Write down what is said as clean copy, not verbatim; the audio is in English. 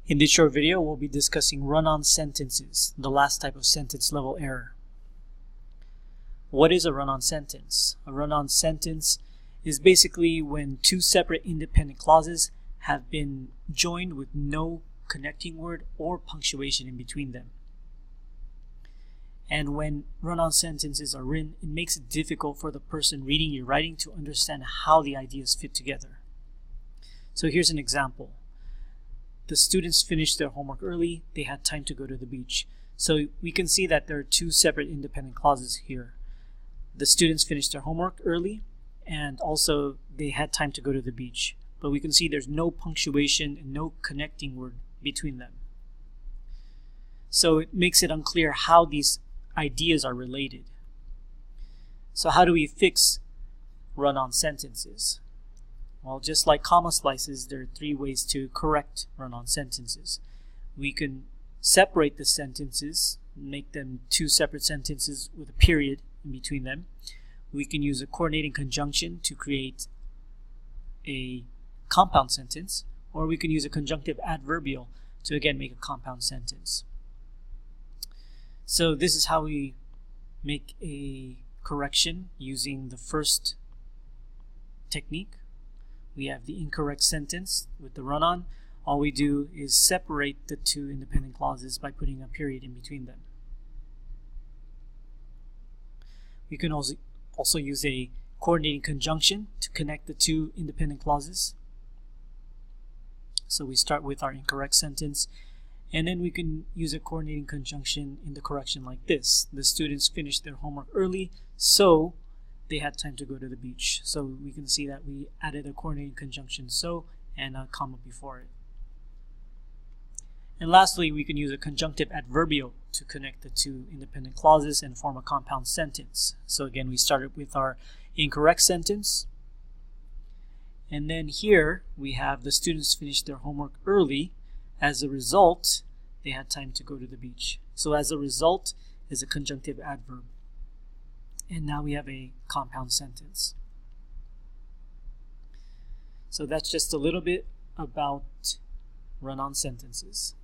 In this short video, we'll be discussing run-on sentences, the last type of sentence level error. What is a run-on sentence? A run-on sentence is basically when two separate independent clauses have been joined with no connecting word or punctuation in between them. And when run-on sentences are written, it makes it difficult for the person reading your writing to understand how the ideas fit together. So here's an example. The students finished their homework early. They had time to go to the beach. So we can see that there are two separate independent clauses here. The students finished their homework early, and also they had time to go to the beach. But we can see there's no punctuation and no connecting word between them. So it makes it unclear how these ideas are related. So how do we fix run-on sentences? Well, just like comma splices, there are three ways to correct run-on sentences. We can separate the sentences, make them two separate sentences with a period in between them. We can use a coordinating conjunction to create a compound sentence, or we can use a conjunctive adverbial to again make a compound sentence. So this is how we make a correction using the first technique. We have the incorrect sentence with the run-on. All we do is separate the two independent clauses by putting a period in between them. We can also use a coordinating conjunction to connect the two independent clauses. So we start with our incorrect sentence, and then we can use a coordinating conjunction in the correction like this. The students finished their homework early, so they had time to go to the beach. So we can see that we added a coordinating conjunction so and a comma before it. And lastly, we can use a conjunctive adverbial to connect the two independent clauses and form a compound sentence. So again, we started with our incorrect sentence. And then here we have the students finished their homework early. As a result, they had time to go to the beach. So as a result is a conjunctive adverb. And now we have a compound sentence. So that's just a little bit about run-on sentences.